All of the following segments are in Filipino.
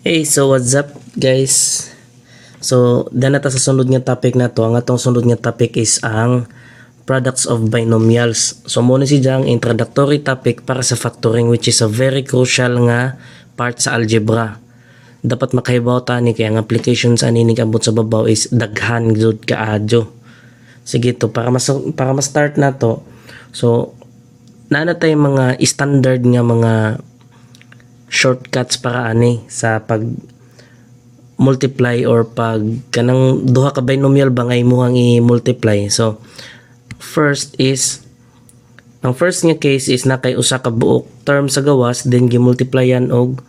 Hey, so what's up guys? So, dana ta sa sunod nga topic na to. Ang atong sunod nga topic is ang products of binomials. So, muna si ang introductory topic para sa factoring, which is a very crucial nga part sa algebra. Dapat makahibaw ta ni kaya ang applications ani ni kabot sa babaw is daghan jud kaadyo. Sige to, para mas start na to. So, naana tay mga standard nga mga shortcuts para ani sa pag multiply or pag kanang duha ka binomial ba nga imuhang i-multiply. So first is ang first nga case is na kay usa ka buok term sa gawas then gi-multiplyan og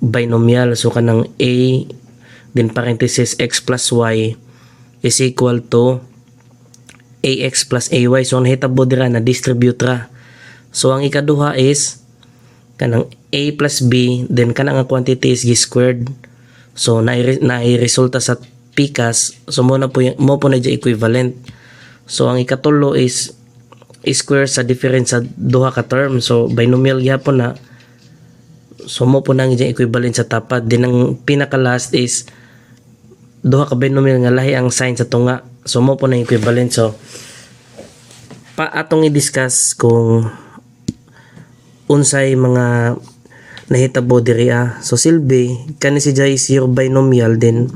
binomial. So kanang a then parenthesis x plus y is equal to ax plus ay. So nahitabo dira na distribute ra. So ang ikaduha is kanang a plus b then kanang quantity is g squared. So resulta sa pikas. So mo po na equivalent. So ang ikatulo is square sa difference sa duha ka term. So binomial gyapon na. So mo po na equivalent sa tapat. Then ang pinaka last is duha ka binomial nga lahi ang sign sa tunga. So mo po na equivalent. So atong i-discuss kung unsay mga nahitabo diri. So silbi kani si Jai is your binomial then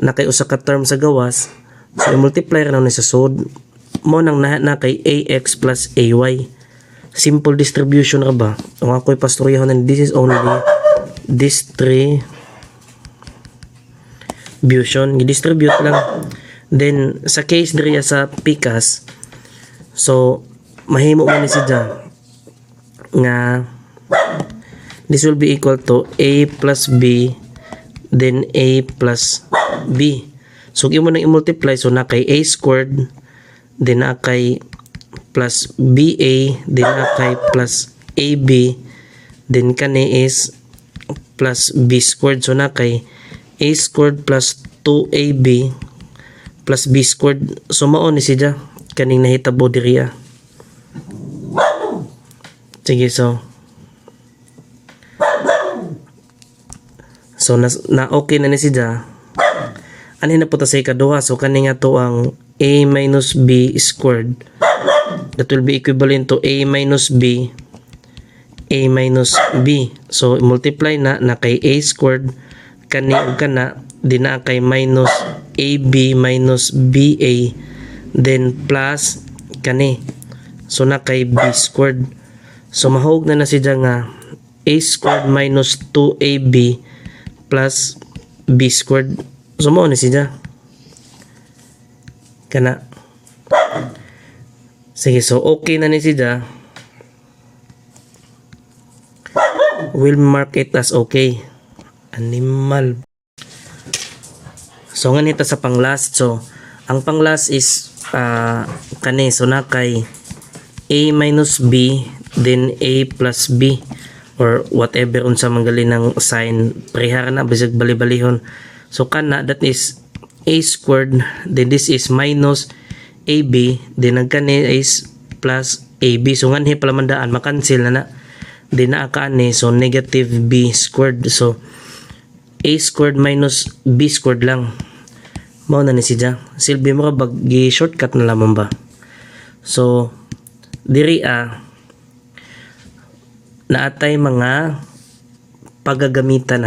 nakay usa ka term sa gawas. So i-multiply ra na sa sud mo nang na kay ax plus ay. Simple distribution ra ba? Ang ako'y pastoryahon and this is only distribution. I-distribute lang. Then sa case diri sa pikas, so mahimo man ni si Jai nga this will be equal to a plus b then a plus b. So imo nang i-multiply, so na kay a squared then na kay plus ba then na kay plus ab then kani is plus b squared. So na kay a squared plus 2ab plus b squared. So mao ni siya kaning nahitabo diri. Sige, so na okay na ni siya. Ano na po ta sa ikaduha? So kani nga to ang a minus b squared. That will be equivalent to a minus b So multiply na kay a squared kani ug kana din na kay minus ab minus ba then plus kani. So na kay b squared. So mahog na siya nga a squared minus 2ab plus b squared. So mao na siya kana. Sige, so okay na ni siya. We'll mark it as okay. Animal. So nganito sa pang last. So ang pang last is kani. So na kay a minus b then a plus b or whatever unsa manggali ng sign prehara na bisag bali-balihon. So kana that is a squared then this is minus ab then ang kani is plus ab. So nganhi pala mandaan makancel na then naa kaani so negative b squared. So a squared minus b squared lang mao na ni siya. Silbi mo ka bagi shortcut na lamang ba. So diri naatay mga paggagamitan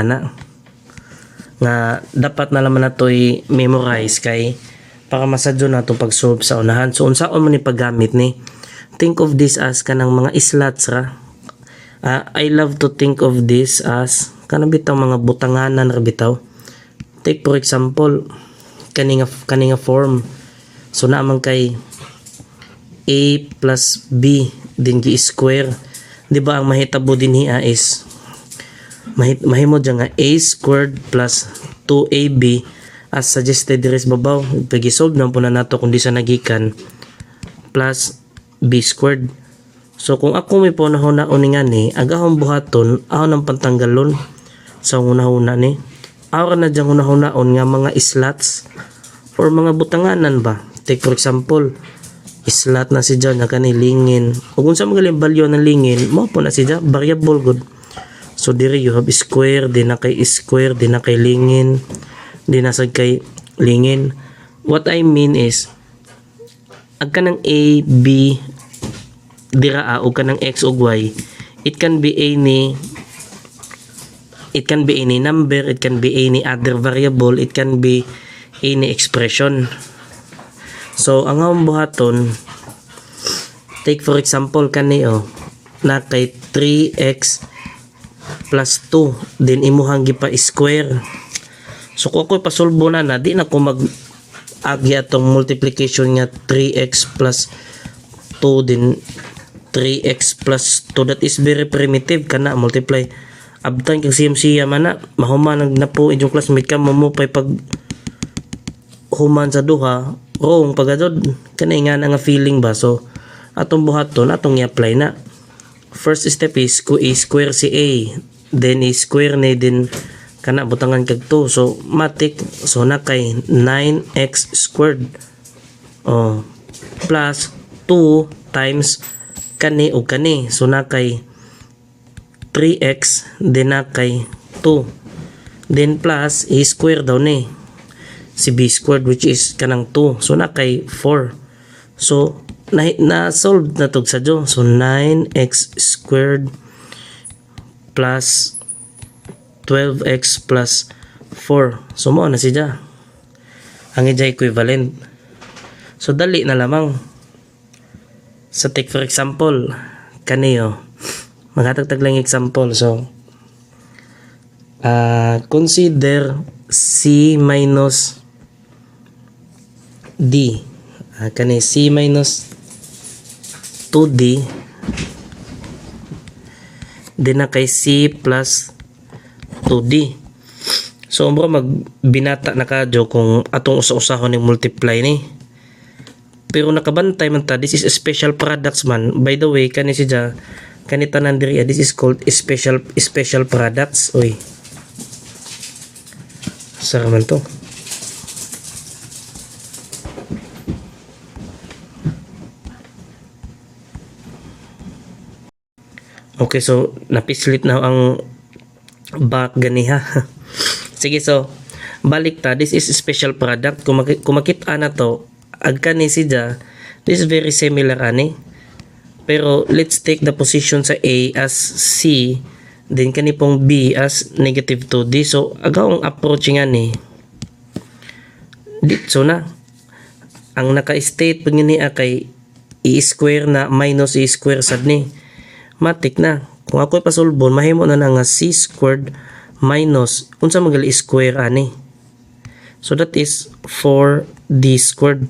nga dapat na naman nato i-memorize kay para masadyo nato pag-solve sa unahan. So unsaon man ni paggamit ni? Think of this as kanang mga slots ra. I love to think of this as kanang bitaw mga butanganan ra bitaw. Take for example kaninga form. So naman kay a plus b din gi square. Di ba ang mahitabo din hiya is mahimo dyan nga a squared plus 2ab as suggested diri sa babaw. Pag-solve na po na nato kung di sa nagikan plus b squared. So kung ako may punahuna-uni nga ni agahong buhaton aho ng pantanggalon sa hunahuna ni aho na dyan hunahuna-on nga mga slots or mga butanganan ba. Take for example slot na si John na kanilingin o kung sa mga value ng lingin mo po na si John variable good. So diri you have square, di na kay square, di na kay lingin, di na sad kay lingin. What I mean is ag kanang a, b dira a ug kanang x ug y, it can be any number, it can be any other variable, it can be any expression. So ang among buhaton, take for example kani na kay 3x plus 2 then imuhang gipa square. So kung ako'y pasulbo na di na ko mag agi atong multiplication nga 3x plus 2 then 3x plus 2, that is very primitive kana multiply. Abtan kang siyam-siyam mana mahuman na po inyong classmate ka mamupay pag human sa duha wrong pagadod kanay nga nga feeling ba. So atong buhaton atong i-apply na. First step is ko i-square si a, then i-square na din kana butangan kag 2. So matik, so na kay 9x squared plus 2 times kani o kani. So na kay 3x then na kay 2 then plus i-square daw ni si b squared which is kanang 2. So na kay 4. So na-solve na to sa jo. So 9x squared plus 12x plus 4. So mo na siya ang ija equivalent. So dali na lamang. So take for example kaniyo maghatagtag lang example. So consider c minus d. Kani c minus 2d din na kay c plus 2d. So umbro magbinata na kadyo kung atong usa-usahon ni multiply ni. Pero nakabantay man ta, this is a special products man. By the way, kani siya kani tanan diri, this is called special products. Oy. Sara man to. Okay, so napislit na ang back ganiha. Sige, so balik ta. This is a special product. Kung makita na to, agkani siya, this is very similar ani. Pero let's take the position sa A as C, then kani pong B as negative 2D. So agaw ang approach nga ni dito na. Ang naka-state pag niya kay i-square na minus i-square sad ni. Matik na. Kung ako'y pasulbon, mahimo na nga c squared minus unsa magali square ani. So that is 4d squared.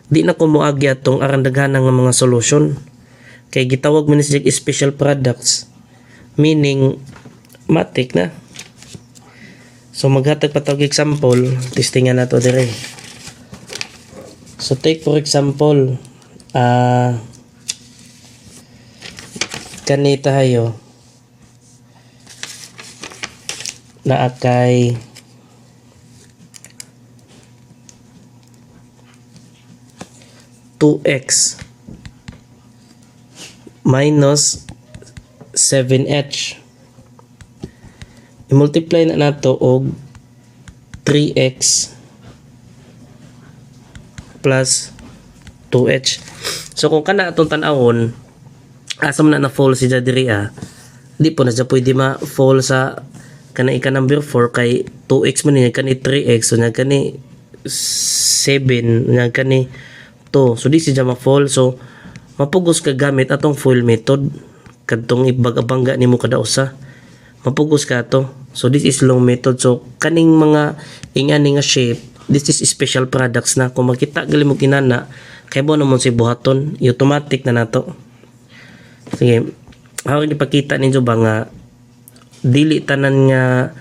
Di na ko moagi atong arandaghanan nga mga solution. Kay gitawag man siya special products. Meaning matik na. So maghatag patawag example, testingan nato dire. So take for example, kani tayo na akay (2x) minus 7h. I-multiply na nato og 3x plus 2h. So kung kana atong tan-awon, asam na fall si diri di po na siya pwede ma-fall sa kana ika number 4 kay 2x man niya kani 3x, so niya kani 7, niya kani 2. So di siya ma-fall. So mapugos ka gamit atong full method kadtong ibag-abangga nimo kada usa. Mapugos ka to. So this is long method. So kaning mga ingani nga shape, this is special products na. Kung makita gali mo kinana kay mo namon si buhaton, automatic na nato. Sige, ako ipakita ninyo ba nga dili tanan nga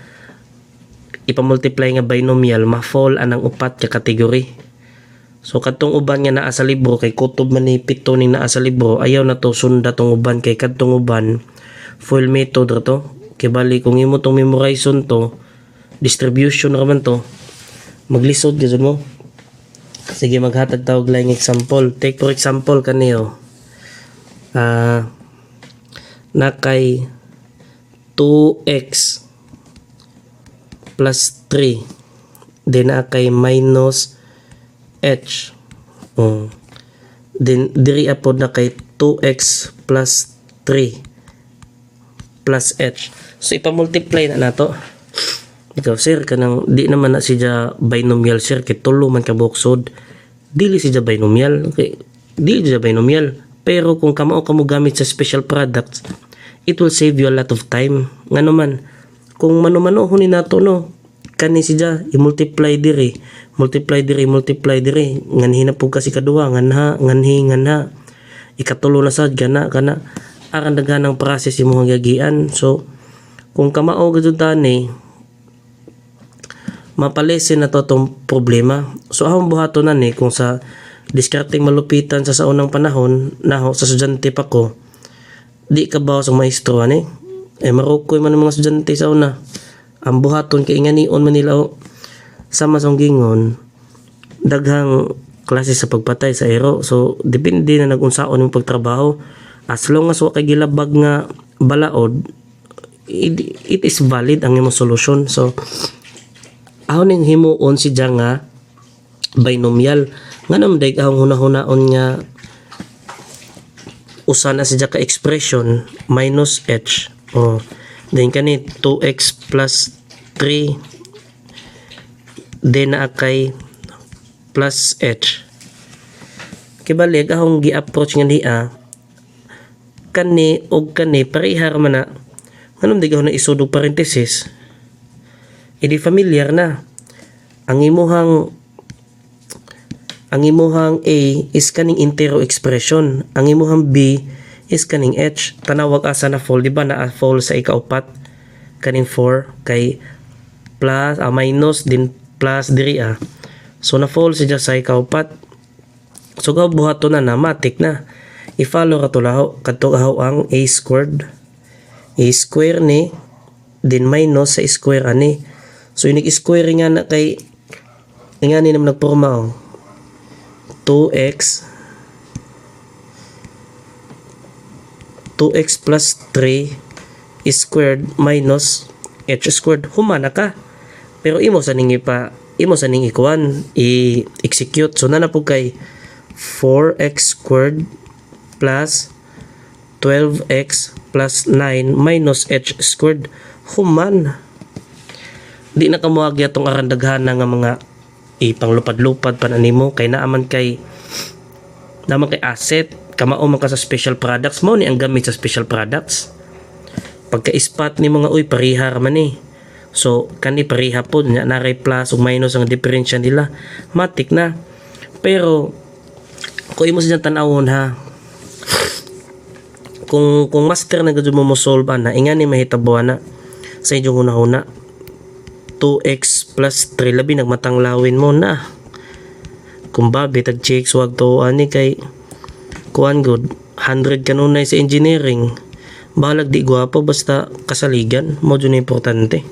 ipamultiply nga binomial ma-fall anang upat ka kategory. So kadtong uban nga naa sa libro kay kutob man ni pito ning naa sa libro, ayaw na to sunda tong uban kay kadtong uban full method ra to. Kay bali kung imo tong memorization to, distribution ra man to, maglisod gyud mo. Sige, maghatag tawag lang example. Take for example kaniyo na kay 2x plus 3 then na kay minus h. Then diri apod na kay 2x plus 3 plus h. So ipa-multiply na nato. Ikaw sir kanang di naman na siya binomial sir kay tulo man ka buksod. Dili siya binomial. Okay. Dili siya binomial. Pero kung kamao ka mo gamit sa special products, it will save you a lot of time. Ngano man kung mano-mano hunin nato no kani siya i-multiply diri nganhi na pug kasi kaduha nganhi ikatulo na sad kana aran daghanang process imong gagian. So kung kamao gud tani mapalesen na to tong problema. So ahong buhaton na ni kung sa diskarteng malupitan sa unang panahon naho sa estudyante pa ko di ka ba sa maestro ani marukoy man ang mga estudyante sa una ang buhaton kay inganion man nila sama sa gingon daghang klase sa pagpatay sa aero. So depende na nagunsaon yung pagtrabaho as long as wa kay gilabag nga balaod it is valid ang imong solution. So ahon ning himuon si nga binomial nganong daig ahong hunahon nga usa na siya ka expression minus h then kani 2x plus 3 then na kay plus h. Kibalig ahong gi-approach nga niya kani og kani parehar man na nganong daig ahong na isudog parenthesis idi familiar na ang imuhang A is kaning intero expression, ang imuhang B is kaning H. Tanawag asa na fall, di ba na fall sa ikaupat kaning 4 kay plus minus din plus diri so na fall siya sa ikaupat. So buhaton na matik na i-follow ra to laho kadto ang a squared ni din minus sa square ani. So inig square nga na kay ingani naman nagporma 2x plus 3 squared minus h squared humana ka pero imo sa ning ikuan i-execute. So na po kay 4x squared plus 12x plus 9 minus h squared human di na kamuagya tong arandaghan nga mga ipanglupad-lupad pananimo kay naman kay asset kamao man ka sa special products mo ni ang gamit sa special products pagka-ispat ni mga parihar man ni. So kani pariha po nya naray plus ug minus ang diferensya nila matik na. Pero kung imo sa tan-awon ha kung master na gud mo solve na ingani mahitabo na sa inyong una 2x plus 3 labi nagmatanglawin mo na kung babi tag checks wag to ani kay kuan good 100 kanunay sa engineering balag di gwapo basta kasaligan mo dun importante.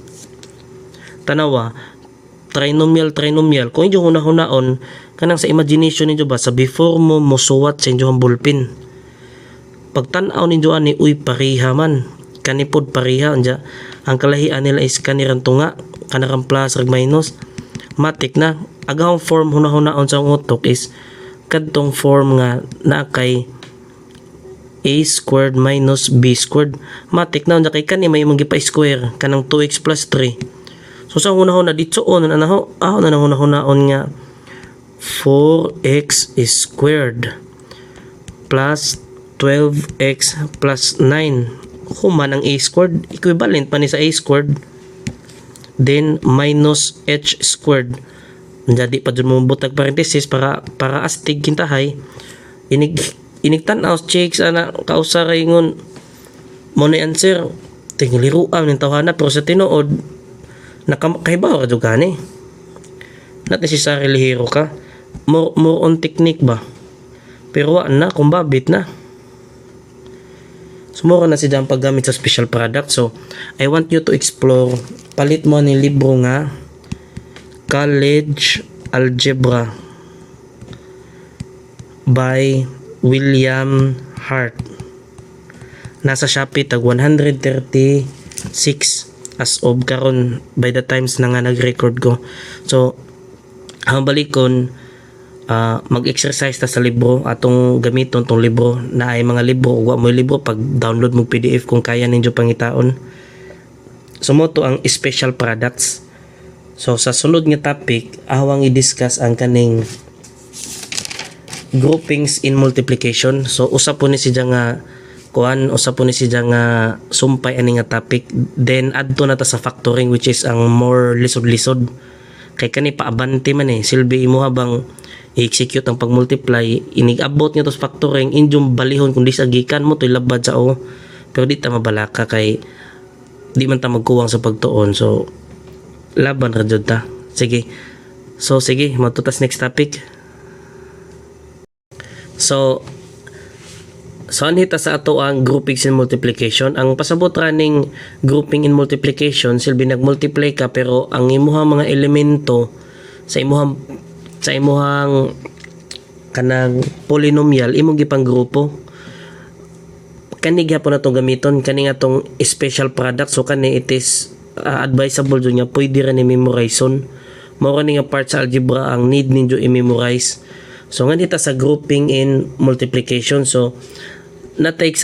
Tanawa trinomial kung inyo hunaon kanang sa imagination ninyo ba sa before mo mosuwat sa inyong ballpen pagtan-aw ninyo ani uy pariha man kanipod pariha anja ang kalahian nila is kaniran tunga kanarang plus or minus matik na agahong form hunaon sa utok is kadtong form nga na kay a squared minus b squared matik na kay kani may mong gipa-square kanang 2x plus 3. So sa hunahon na ditsoon na hunaon nga 4x squared plus 12x plus 9 human ang a squared equivalent pa ni sa a squared then minus h squared jadi pa dun mo butag parenthesis para astig kintahay inigtan-aw checks ana kausaray ngon mo na answer tingliruan ning tawhana pero sa tinuod nakaibaw ra jud gani not necessarily hero ka more on technique ba pero wa na kung babit na sumura na siya ang paggamit sa special product. So I want you to explore palit mo ni libro nga College Algebra by William Hart. Nasa Shopee tag 130 6 as of karon by the times na nga nag-record ko. So ang balikon, mag-exercise ta sa libro atong gamiton tong libro na ay mga libro wa mo libro pag download mo PDF kung kaya ninyo pangitaon. So mo to ang special products. So sa sunod nga topic awang i-discuss ang kaning groupings in multiplication. So usa po ni siya nga usa po ni siya nga sumpay ani nga topic, then adto na ta sa factoring which is ang more lisod-lisod kay kani paabante man silbi imo habang i-execute ang pag-multiply inig-abot nga to sa factoring injum balihon kung di sa gikan mo toy labad sa pero di ta mabalaka kay di man ta magkuwang sa pagtuon, so laban ra jud ta. Sige matutas next topic. So anhita sa ato ang groupings in multiplication. Ang pasabot raning grouping in multiplication silbi nagmultiply ka pero ang imuhang mga elemento sa imuhang kanang polynomial imong gipang grupo. Kani gyapon nato gamiton kani nga tong special product. So kani it is advisable jud nga pwede ra ni memorization. Mao ni nga part sa algebra ang need ninyo i-memorize. So nganita sa grouping in multiplication. So take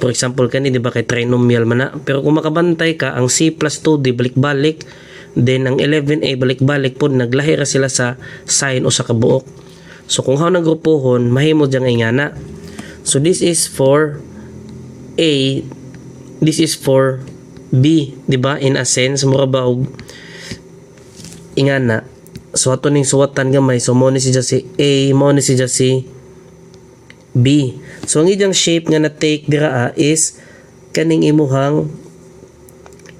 for example kani di ba kay trinomial man na, pero kung makabantay ka ang C plus 2D balik-balik, then ang 11A balik-balik po naglahi ra sila sa sign o sa kabuok. So kung how nagrupuhon mahimo jang ingana. So this is for A, this is for B, di ba? In a sense mura ba og ingana. So ato ning suwatan gamay, so mo ni siya si A, mo ni siya si B. So ang iyang shape nga na take dira is kaning imuhang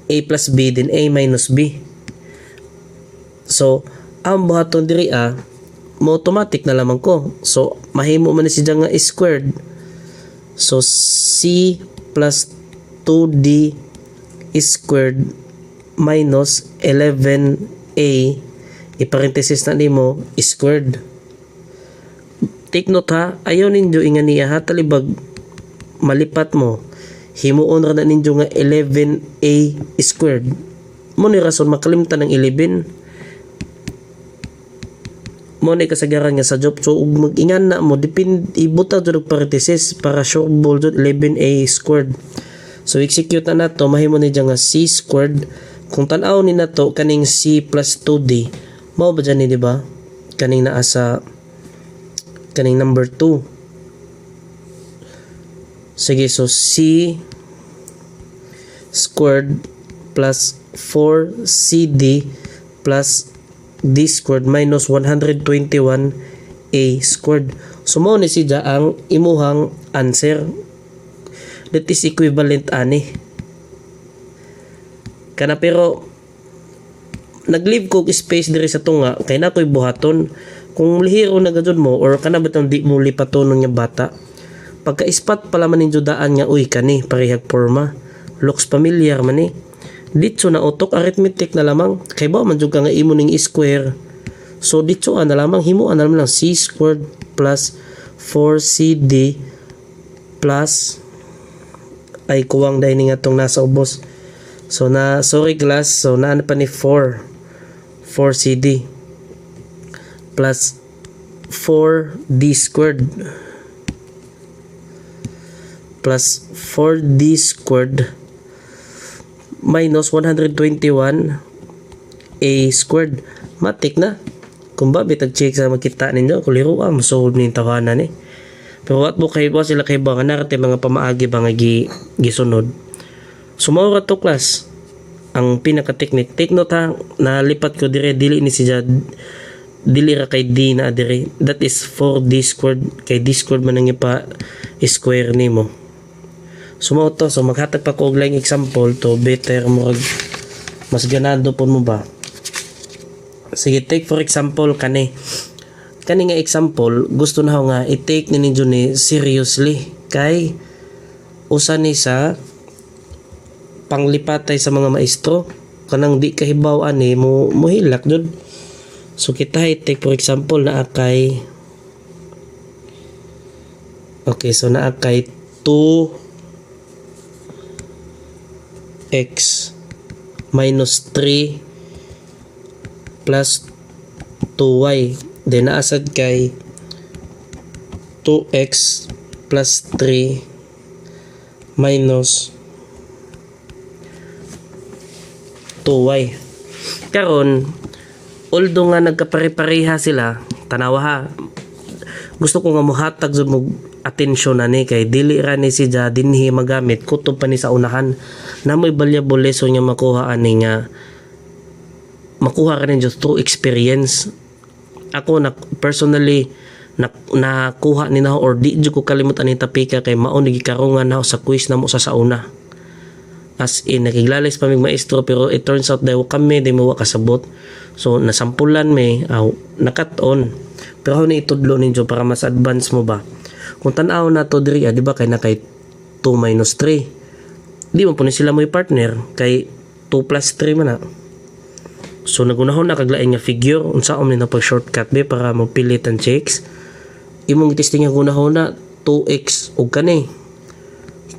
A plus B then A minus B. So ang buhaton diri mo automatic na lamang ko. So mahimo man ni siya nga squared. So C plus 2D squared minus 11A iparenthesis na nimo squared. Take note ayaw ninyo ingania talibag malipat mo himuon ra na ninyo nga 11A squared mo ni rason makalimtan ng 11 mo ni kasagaran nga sa job. So ug mag-ingan na mo ibutang jud og parenthesis para sure ball jud 11A squared. So execute na nato mahimo ni nga C squared. Kung tan-aw ni nato kaning C plus 2D mao ba dyan di ba kaning naa sa kaning number 2. Sige, so C squared plus 4CD plus D squared minus 121A squared. So mao ni siya ang imuhang answer. That is equivalent ani. Kana pero nag-leave ko space diri sa tunga kay nakoy buhaton. Kung lihiro na gadyon mo or kana batang di mo lipatonon nga bata, pagka ispat pala man ninyo daan nga uy kani parehag forma looks familiar man dito na utok arithmetic na lamang kay ba man jud ka nga imo ning square. So dito na lamang himuan na lang C squared plus 4CD plus ay kuwang dahil nga itong nasa ubos. So sorry class, so na pa ni 4CD plus 4D squared plus 4D squared minus 121A squared. Matik na. Kung ba bitag-check sa makita ninyo, kuliro masolve ni tawanan Pero what mo kayo sila kay ba nga narate mga pamaagi ba nga gisunod. Sumawra to class ang pinaka-technique. Take note nalipat ko dire dili ni siya dili ra kay D na dire. That is 4D squared kay D squared man nang pa square nimo. Sumo to, so maghatag pa ko og lang example to better mo mas ganado po mo ba. Sige, take for example kani nga example gusto na nga i-take ni ninyo ni seriously kay usa ni sa panglipatay sa mga maestro kanang di kahibaw ani mo hilak jud. So kita i-take for example na akay so na akay 2 2x minus 3 plus 2y. Then naasad kay 2x plus 3 minus 2y. Karon, although nga nagkapare-pareha sila, tanawa ha, gusto ko nga mohatag jud mo atensyon na ni kay dili ra ni siya dinhi magamit kutob pa ni sa unahan na may valuable lesson nga makuha ani nga makuha ka rin just through experience. Ako na personally nakuha ni na or di jud ko kalimutan ni tapika kay mao ni gikarungan na sa quiz na mo sa sauna. As in, nakiglalis pa mig maestro pero it turns out daw kami di mo kasabot. So nasampulan may nakat-on. Pero how ni itudlo ninyo para mas advance mo ba? Kung tanaw na to diri, di ba kay na kay 2 minus 3. Di mo po ni sila mo'y partner kay 2 plus 3 man na. So nagunahon na kaglain nga figure unsaon ni na pag shortcut be para mo pilit ang checks. Imong testing nga gunahon na 2x ug kani.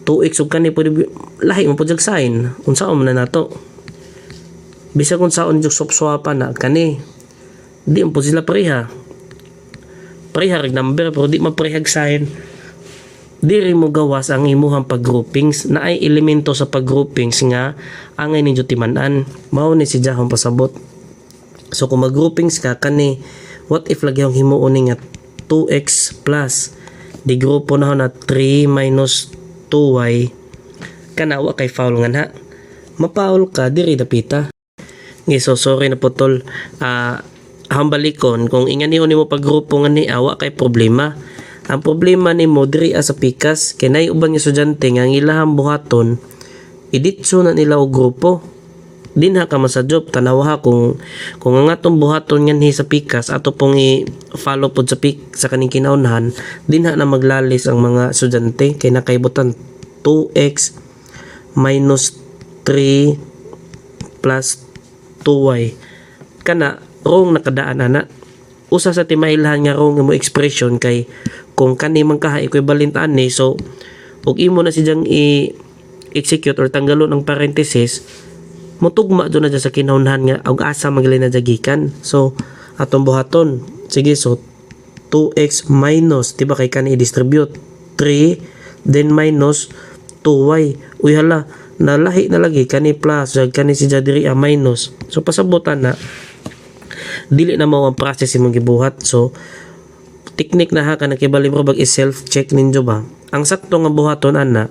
2x ug kani pwede lahi mo pud jag sign. Unsaon man na nato? Bisag kung saon jud swap-swapan na kani. Di mo sila pareha. Pareha rag number pero di maparehag sign. Diri mo gawas ang imuhang paggroupings na ay elemento sa paggroupings nga angay ninyo timan-an. Mao ni si Jahon pasabot. So kung maggroupings ka kani, what if lagi ang himuon nga 2x plus di grupo na 3 minus 2y kanawa kay foul nga na. Mapaul ka diri dapita. So sorry na putol. Hambalikon kung ingan niyo nimo paggrupo nga ni awa kay problema. Ang problema nimo diri sa pikas kay nay uban nga estudyante nga ang ilahang buhaton iditso na nila og grupo. Dinha ka masajob tanawa kung ang atong buhaton ngan sa pikas ato pong i-follow pod sa kaning kinaunahan dinha na maglalis ang mga estudyante kay nakaibutan 2x minus 3 plus 2y kana wrong nakadaan ana. Usa sa timailhan nga wrong mo expression kay kung kani man kaha equivalent ani so ug imo na sidyang i-execute or tanggalon ang parenthesis mutugma do na sa kinahunhan nga og asa magali na jagikan. So atong buhaton sige so 2x minus diba kay kani i-distribute 3 then minus 2y uy hala nalahi na lagi kani plus kani si diri minus so pasabutan na dili na mao ang process imong gibuhat. So technique na ha ka nakibalik bag is self check ninyo ba ang sakto nga buhaton ana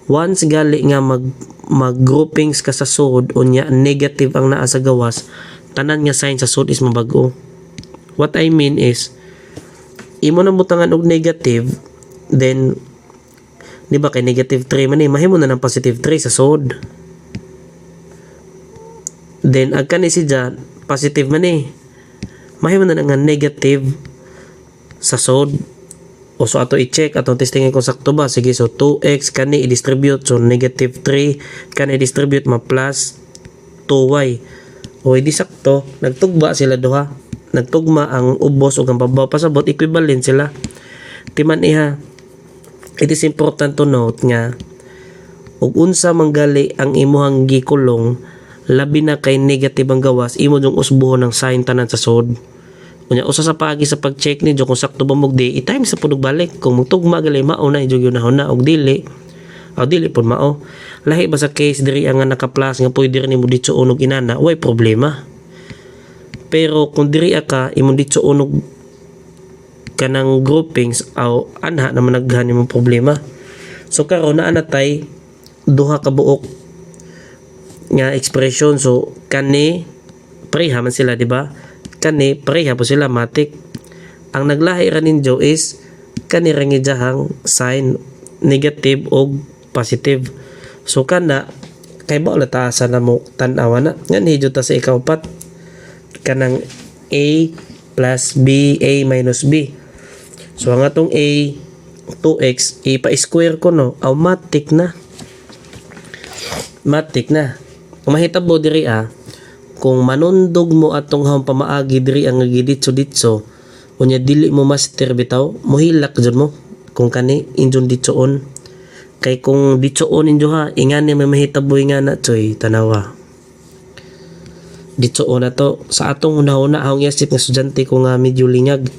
once gali nga mag groupings ka sa sud unya negative ang naa sa gawas tanan nga sign sa sud is mabag-o. What I mean is imo na butangan og negative then di ba kay negative 3 man mahimo na ng positive 3 sa sud then ag kani si dyan positive man mahimo na nga negative sa sod o so ato i-check atong testingin kung sakto ba. Sige so 2x kani i-distribute so negative 3 kani i-distribute ma plus 2y o hindi sakto nagtugma sila duha nagtugma ang ubos ug ang babaw pasabot equivalent sila timan iha. It is important to note nga ug unsa manggali ang imuhang gikulong labi na kay negative ang gawas imo jung usbuhon ng sign tanan sa sod unya usa sa paagi sa pag-check ni kung sakto ba mugdi i-time sa punog balik kung mugtugma gali mao na jud yun na og dili pud mao lahi ba sa case diri ang naka-plus nga pwede rin mo ditso unog inana way problema pero kung diri ka imo ditso unog kanang groupings aw anha naman naghan imong problema. So karon naa natay duha ka buok nga expression so kani pareha man sila di ba kani pareha po sila matik ang naglahi ra ninyo is kani ra gidahang sign negative o positive so kana kay ba ulat asa na mo tan-awa na ngani jud ta sa ikaupat kanang a plus b a minus b so ang atong a 2x ipa-square ko no automatic na mahitabo diri kung manundog mo atong hang pamaagi diri ang giditso unya dili mo master bitaw mohilak jud mo kung kani injon ditsoon Kay kung ditsoon ninyo ha, ingan ni may mahitaboy nga na choy, tanawa. Ditsoon na to. Sa atong una-una, akong yasip nga estudyante ko nga medyo lingag.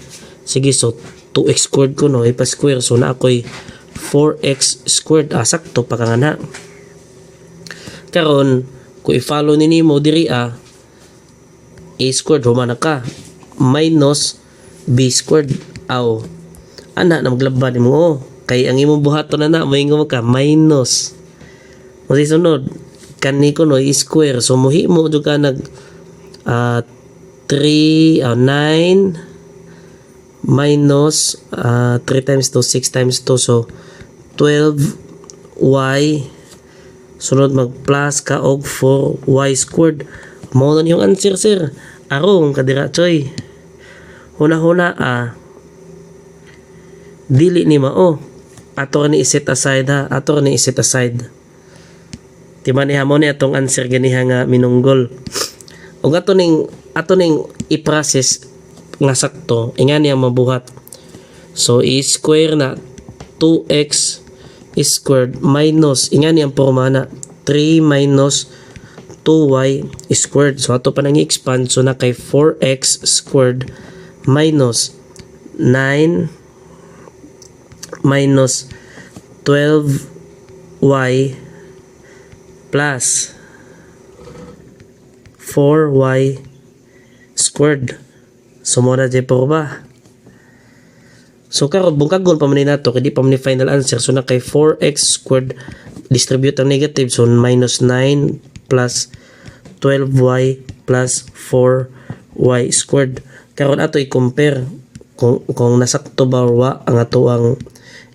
Sige, so 2x squared ko no, ipa-square. So na ako'y 4x squared. Sakto pa ka nga na. Karon, kung i-follow ni Nemo diri a squared, humana ka. Minus b squared. Aw, ana na maglaban mo. Kay ang imong buhaton na moingon ka minus. Mo sunod kani ko no square, so mohimo jud ka nag 9 minus 3 times 2 6 times 2, so 12y, sunod mag plus ka og 4y squared. Mao na yung answer sir. Arong kadira choy. Huna-huna dili ni mao. Ato ni iset aside ha. Ato ni iset aside. Timaniha mo ni atong answer ganiha nga minunggol. Ug ato ning i-process nga sakto, ingan niya mabuhat. So i-square na 2x squared minus ingan niyang porma na 3 minus 2y squared. So ato pa nang i-expand, so na kay 4x squared minus 9 minus 12y plus 4y squared. So mo na jay ba? So karon bungkagon pa man nato kay di pa man ni final answer. So na kay 4x squared, distribute ang negative, so minus 9 plus 12y plus 4y squared. Karon ato i-compare kung nasakto ba or wa ang ato ang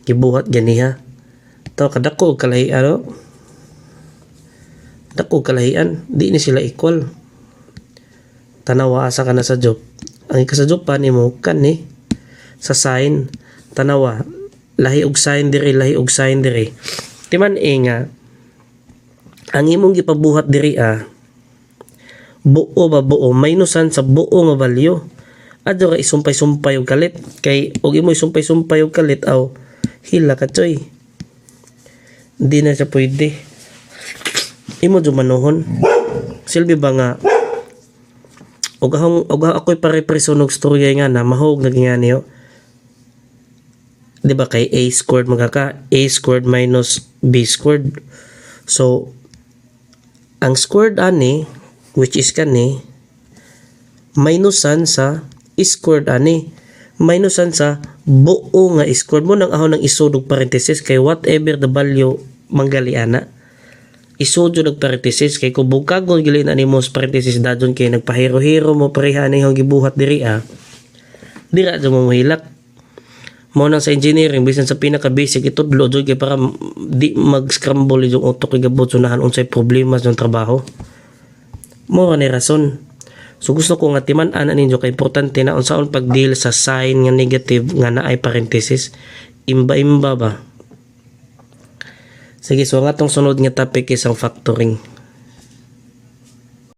gibuhat ganiha. To kadako kalahi dako kalahian, di ni sila equal. Tanawa asa ka na sa job. Ang ikasadjop pa nimo kani sa sign, tanawa lahi og sign diri, lahi og sign diri. Timan nga ang imong gipabuhat diri buo ba buo minusan sa buo nga value. Adto ka isumpay-sumpay og kalit, kay og imo isumpay-sumpay og kalit aw hila ka choy. Di na siya pwede. Imo jud manuhon. Silbi ba nga og ako'y pare-preso og storya nga na mahog naging nga niyo. Di ba kay a squared magaka a squared minus b squared. So ang squared ani, which is kani, minusan sa squared ani, minusan sa buo nga squared mo nang ahon ng isudog parenthesis, kay whatever the value manggali ana isudyo ng parenthesis. Kay kung bugkagon gilin ani mo sa parenthesis dadon kay nagpahiro-hiro mo pareha ni hong gibuhat diri dira jud mo mahilak mo nang sa engineering bisan sa pinaka basic itudlo jud kay para di mag-scramble yung utok kay gabot sunahan unsay problema sa trabaho mo ni rason. So gusto ko nga timan-an ninyo kay importante na unsaon pag-deal sa sign nga negative nga naay parenthesis. Imba-imba ba? Sige, so ang atong sunod nga topic is ang factoring.